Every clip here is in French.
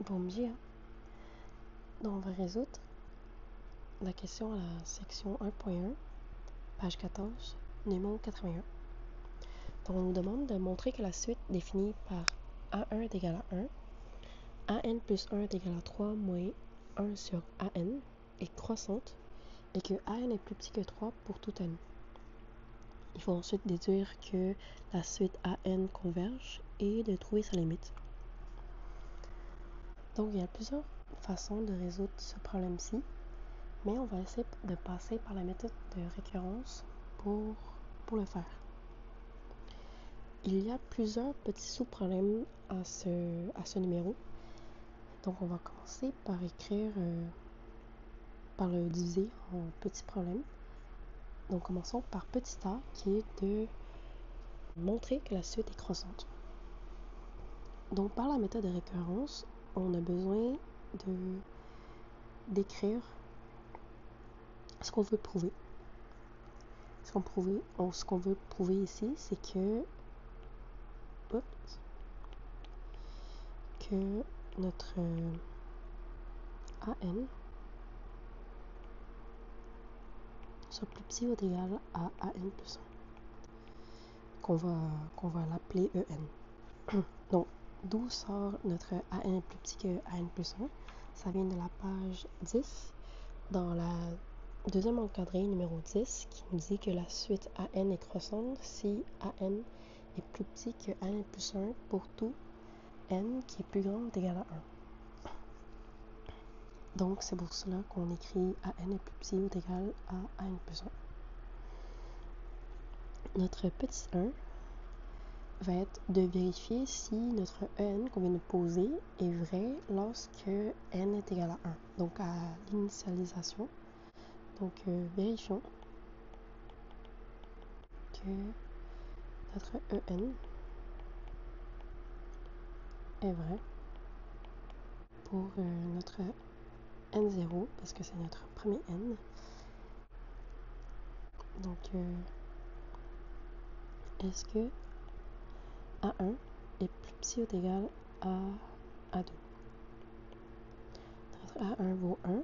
Bom dia. Donc, on va résoudre la question à la section 1.1, page 14, numéro 81. Donc, on nous demande de montrer que la suite définie par A1 est égal à 1, AN plus 1 est égal à 3 moins 1 sur AN est croissante et que AN est plus petit que 3 pour tout N. Il faut ensuite déduire que la suite AN converge et de trouver sa limite. Donc, il y a plusieurs façons de résoudre ce problème-ci, mais on va essayer de passer par la méthode de récurrence pour le faire. Il y a plusieurs petits sous-problèmes à ce numéro. Donc, on va commencer par écrire, par le diviser en petits problèmes. Donc, commençons par petit a, qui est de montrer que la suite est croissante. Donc, par la méthode de récurrence, on a besoin d'écrire ce qu'on veut prouver. Ce qu'on veut prouver ici, c'est que notre AN soit plus petit ou égal à AN plus 1, qu'on va l'appeler EN. Donc, d'où sort notre AN est plus petit que AN plus 1? Ça vient de la page 10, dans la deuxième encadré numéro 10, qui nous dit que la suite AN est croissante si AN est plus petit que AN plus 1 pour tout N qui est plus grand ou égal à 1. Donc, c'est pour cela qu'on écrit AN est plus petit ou égal à AN plus 1. Notre petit 1 va être de vérifier si notre EN qu'on vient de poser est vrai lorsque N est égal à 1. Donc, à l'initialisation. Donc, vérifions que notre EN est vrai pour notre N0, parce que c'est notre premier N. Donc, est-ce que A1 est plus petit ou égal à A2? Notre A1 vaut 1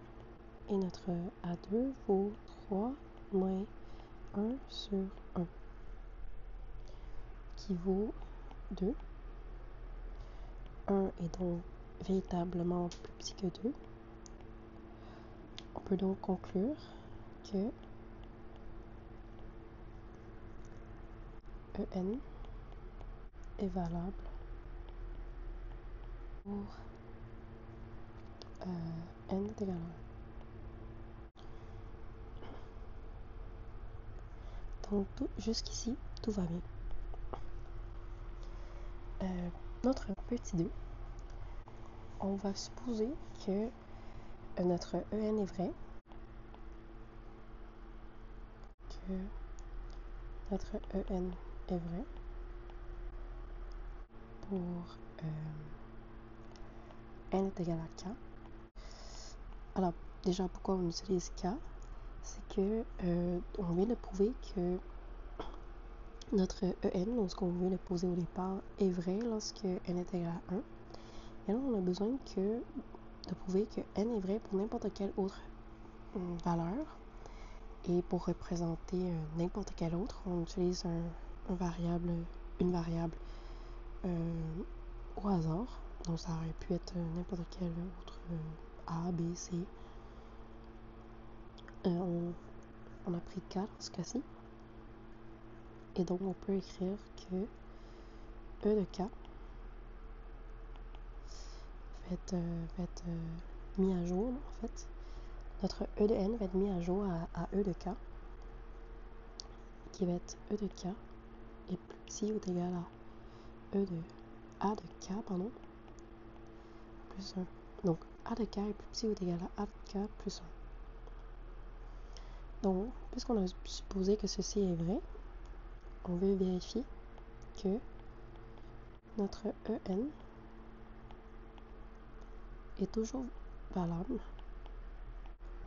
et notre A2 vaut 3 moins 1 sur 1, qui vaut 2. 1 est donc véritablement plus petit que 2. On peut donc conclure que EN est valable pour N est égal à 1. Donc, jusqu'ici, tout va bien. Notre petit 2, on va supposer que notre EN est vrai, que notre EN est vrai pour N est égal à K. Alors, déjà, pourquoi on utilise K? C'est que on vient de prouver que notre EN, donc ce qu'on vient de poser au départ, est vrai lorsque N est égal à 1. Et là, on a besoin de prouver que N est vrai pour n'importe quelle autre valeur. Et pour représenter n'importe quelle autre, on utilise une variable au hasard. Donc, ça aurait pu être n'importe quelle autre A, B, C. On a pris K dans ce cas-ci. Et donc, on peut écrire que E de K va être mis à jour, en fait. Notre E de N va être mis à jour à E de K, qui va être E de K est plus petit ou égal à E de A de K, plus 1. Donc, A de K est plus petit ou égal à A de K plus 1. Donc, puisqu'on a supposé que ceci est vrai, on veut vérifier que notre EN est toujours valable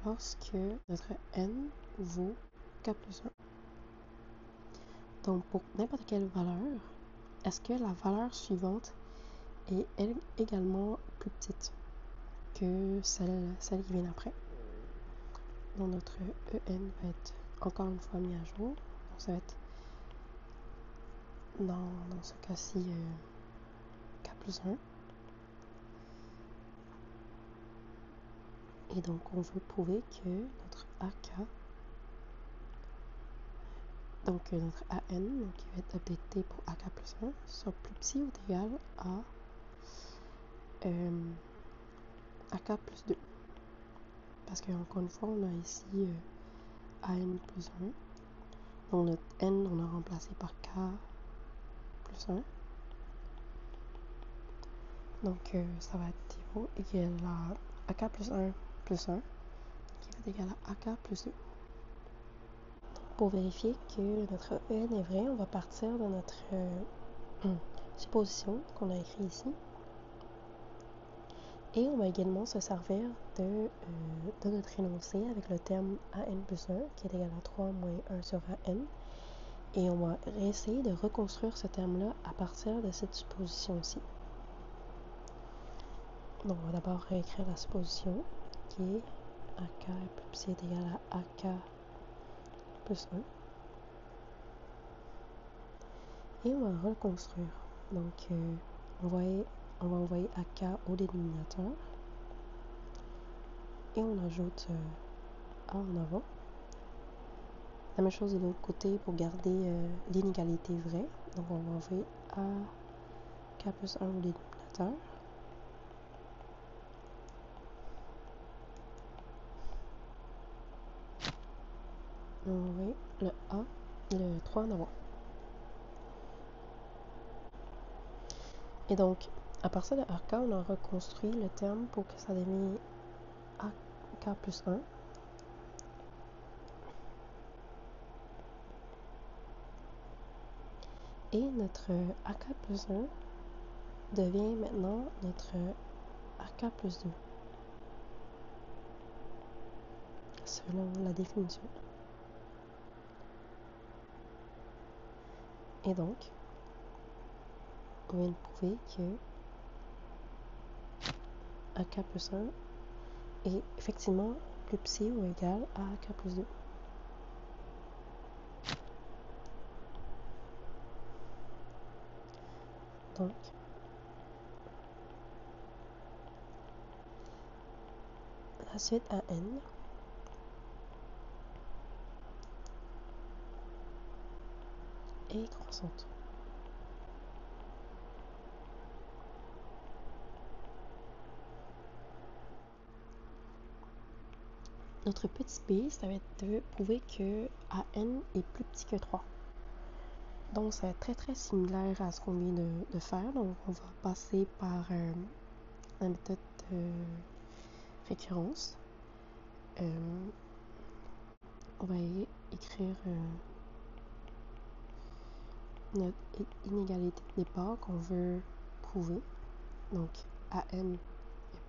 lorsque notre N vaut K plus 1. Donc, pour n'importe quelle valeur, est-ce que la valeur suivante est elle également plus petite? que celle qui vient après. Donc notre EN va être encore une fois mis à jour. Donc ça va être dans ce cas-ci K plus 1. Et donc on veut prouver que notre AK, donc notre AN, donc qui va être updaté pour AK plus 1, soit plus petit ou égal à AK plus 2. Parce qu'encore une fois, on a ici AN plus 1. Donc notre N, on a remplacé par K plus 1. Donc ça va être égal à AK plus 1 plus 1, qui va être égal à AK plus 2. Pour vérifier que notre EN est vrai, on va partir de notre supposition qu'on a écrit ici. Et on va également se servir de notre énoncé avec le terme AN plus 1 qui est égal à 3 moins 1 sur AN. Et on va essayer de reconstruire ce terme-là à partir de cette supposition-ci. Donc on va d'abord réécrire la supposition qui est AK plus petit est égal à AK plus 1. Et on va reconstruire. Donc on va envoyer AK au dénominateur. Et on ajoute A en avant. La même chose de l'autre côté pour garder l'inégalité vraie. Donc on va envoyer AK plus 1 au dénominateur. On va envoyer le 3 en avant. Et donc, à partir de AK, on a reconstruit le terme pour que ça devienne AK plus 1. Et notre AK plus 1 devient maintenant notre AK plus 2. Selon la définition. Et donc, on vient de prouver que AK plus 1 est effectivement plus petit ou égal à AK plus 2. Donc, la suite AN est croissante. Notre petit b, ça va être de prouver que AN est plus petit que 3. Donc, ça va être très très similaire à ce qu'on vient de faire. Donc, on va passer par la méthode de récurrence. On va écrire notre inégalité de départ qu'on veut prouver. Donc, AN est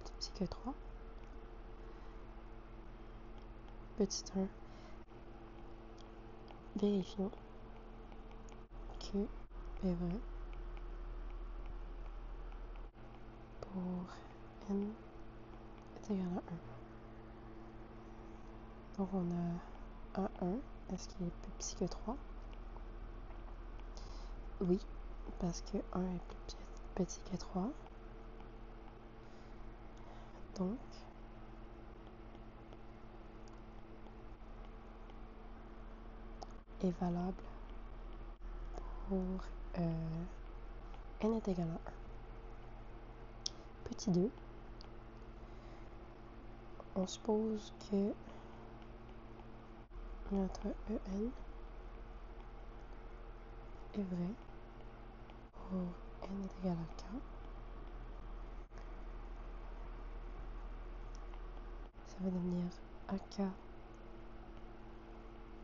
plus petit que 3. Petit 1, vérifions que est vrai pour n est égal à 1. Donc on a un 1. Est-ce qu'il est plus petit que 3? Oui, parce que 1 est plus petit que 3. Donc, est valable pour n est égal à 1. Petit 2, on suppose que notre EN est vrai pour n est égal à k. Ça va devenir AK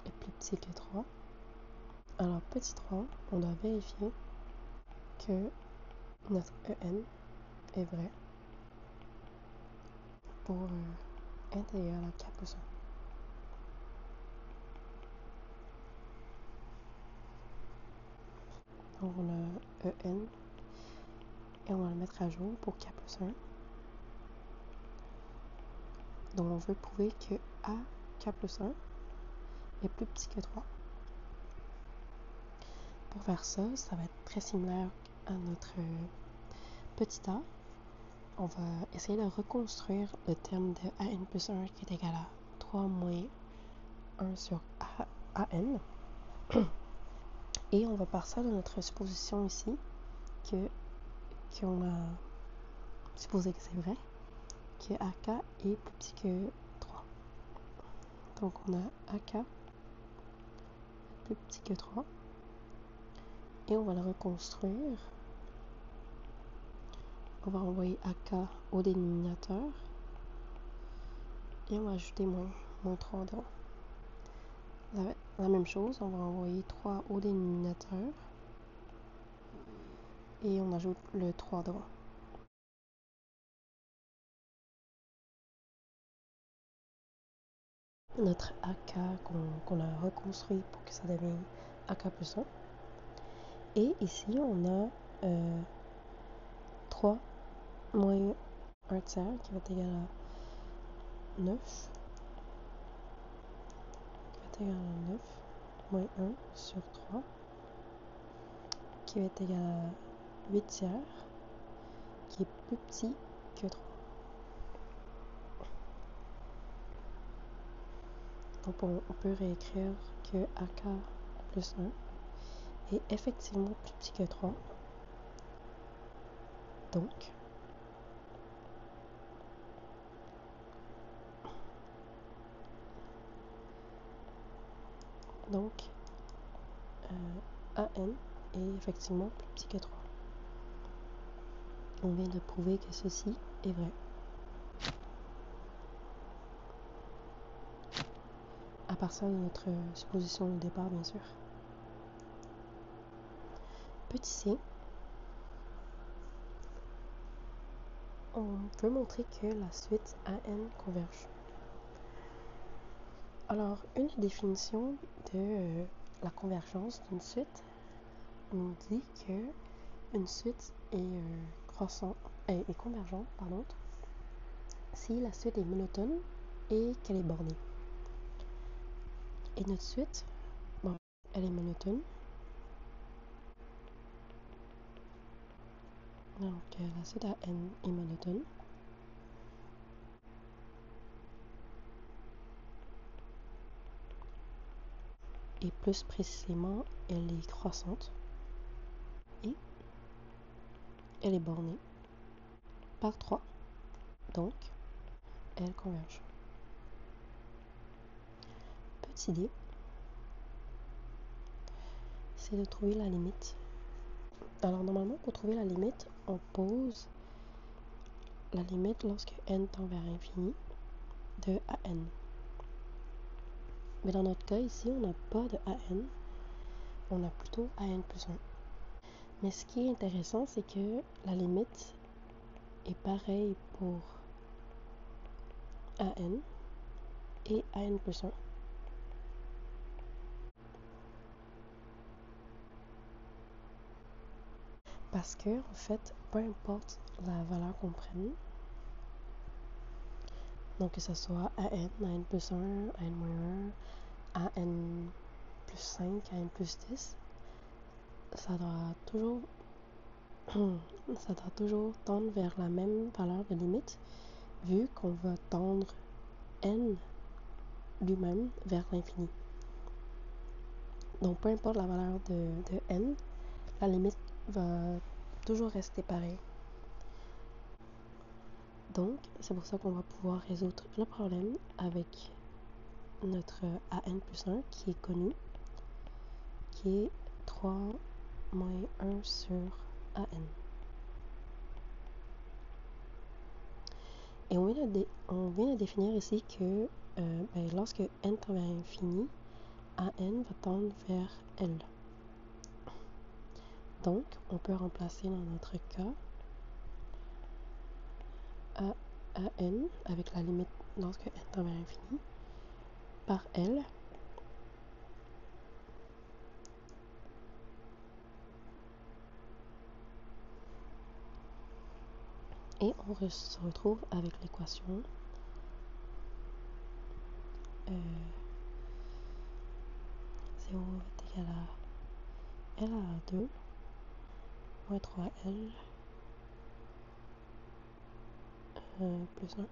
est plus petit que 3. Alors, petit 3, on doit vérifier que notre EN est vrai pour n est égal à k plus 1. Donc on a EN et on va le mettre à jour pour k plus 1. Donc on veut prouver que AK plus 1 est plus petit que 3. Pour faire ça, ça va être très similaire à notre petit a. On va essayer de reconstruire le terme de AN plus 1 qui est égal à 3 moins 1 sur AN. Et on va partir de notre supposition ici qu'on a supposé que c'est vrai, que AK est plus petit que 3. Donc on a AK plus petit que 3. Et on va le reconstruire. On va envoyer AK au dénominateur. Et on va ajouter moins 3 devant. La même chose, on va envoyer 3 au dénominateur. Et on ajoute le 3 devant. Notre AK qu'on a reconstruit pour que ça devienne AK plus 1. Et ici, on a 3 moins 1 tiers qui va être égal à 9. Qui va être égal à 9 moins 1 sur 3. Qui va être égal à 8 tiers. Qui est plus petit que 3. Donc on peut réécrire que AK plus 1 est effectivement plus petit que 3. Donc AN est effectivement plus petit que 3. On vient de prouver que ceci est vrai. À partir de notre supposition de départ, bien sûr. Petit c, on peut montrer que la suite AN converge. Alors, une définition de la convergence d'une suite nous dit que une suite est convergente si la suite est monotone et qu'elle est bornée. Et notre suite, elle est monotone. Donc, la suite AN est monotone. Et plus précisément, elle est croissante. Et elle est bornée par 3. Donc, elle converge. Petit d, c'est de trouver la limite. Alors, normalement, pour trouver la limite, on pose la limite lorsque n tend vers l'infini de AN. Mais dans notre cas ici, on n'a pas de AN, on a plutôt AN plus 1. Mais ce qui est intéressant, c'est que la limite est pareille pour AN et AN plus 1. Parce que, en fait, peu importe la valeur qu'on prenne, donc que ce soit AN, AN plus 1, AN moins 1, AN plus 5, AN plus 10, ça doit toujours tendre vers la même valeur de limite, vu qu'on va tendre n lui-même vers l'infini. Donc peu importe la valeur de n, la limite va toujours rester pareille. Donc c'est pour ça qu'on va pouvoir résoudre le problème avec notre AN plus 1 qui est connu, qui est 3 moins 1 sur AN. Et on vient de définir ici que lorsque n tend vers l'infini, AN va tendre vers L. Donc, on peut remplacer dans notre cas AN avec la limite lorsque n tend vers l'infini par L. Et on se retrouve avec l'équation 0 est égal à L à la 2 moins 3L plus 1.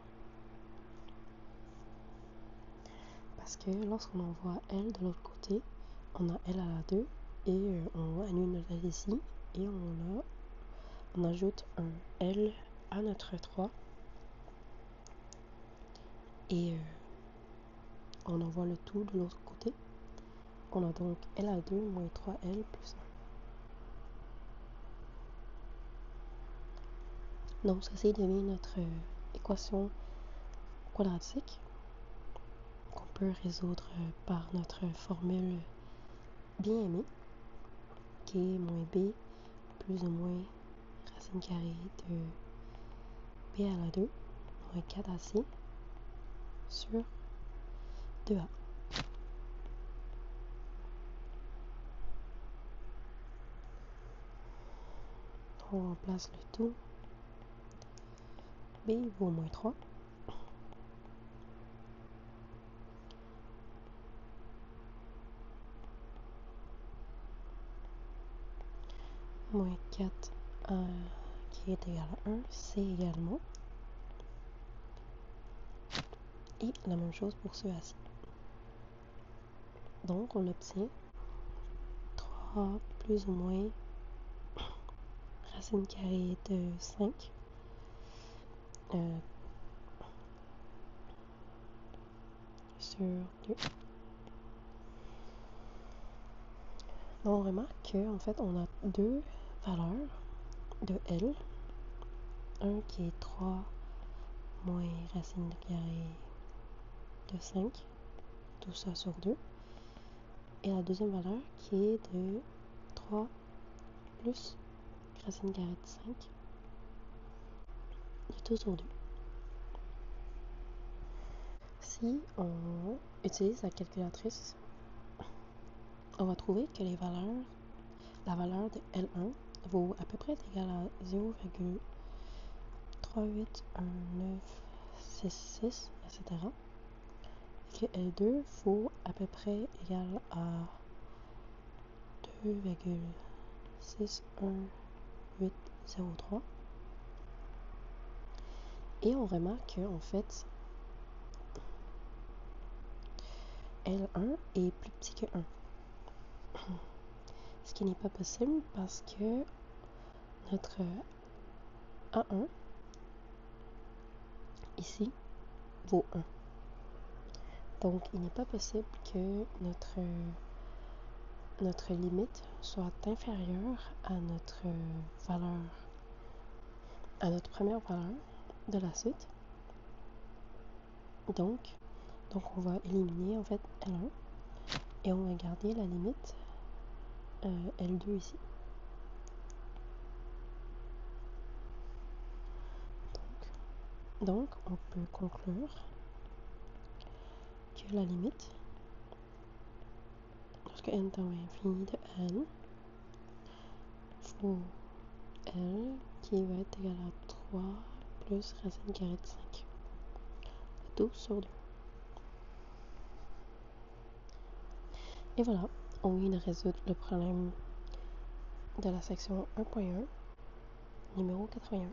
Parce que lorsqu'on envoie L de l'autre côté, on a L à la 2 et on annule notre L ici et on ajoute un L à notre 3 et on envoie le tout de l'autre côté. On a donc L à 2 moins 3L plus 1. Donc ceci devient notre équation quadratique qu'on peut résoudre par notre formule bien aimée qui est moins b plus ou moins racine carrée de b à la 2 moins 4ac sur 2a. On remplace le tout. B vaut moins 3. Moins 4 qui est égal à 1, c'est également. Et la même chose pour ceux-ci. Donc on obtient 3 plus ou moins racine carrée de 5 sur 2. Donc on remarque qu'en fait on a deux valeurs de L. Un qui est 3 moins racine carrée de 5, tout ça sur 2. Et la deuxième valeur qui est de 3 plus racine carrée de 5, le tout sur 2. Si on utilise la calculatrice, on va trouver que la valeur de L1 vaut à peu près égal à 0,3819666, etc. Et que L2 vaut à peu près égal à 2,61803. Et on remarque qu'en fait, L1 est plus petit que 1. Ce qui n'est pas possible parce que notre A1 ici vaut 1. Donc il n'est pas possible que notre limite soit inférieure à notre première valeur de la suite. Donc on va éliminer en fait L1 et on va garder la limite L2 ici. Donc on peut conclure que la limite, lorsque n tend à l'infini de n, vaut L qui va être égal à 3 plus racine carrée de 5. 12 sur 2. Et voilà, on vient de résoudre le problème de la section 1.1, numéro 81.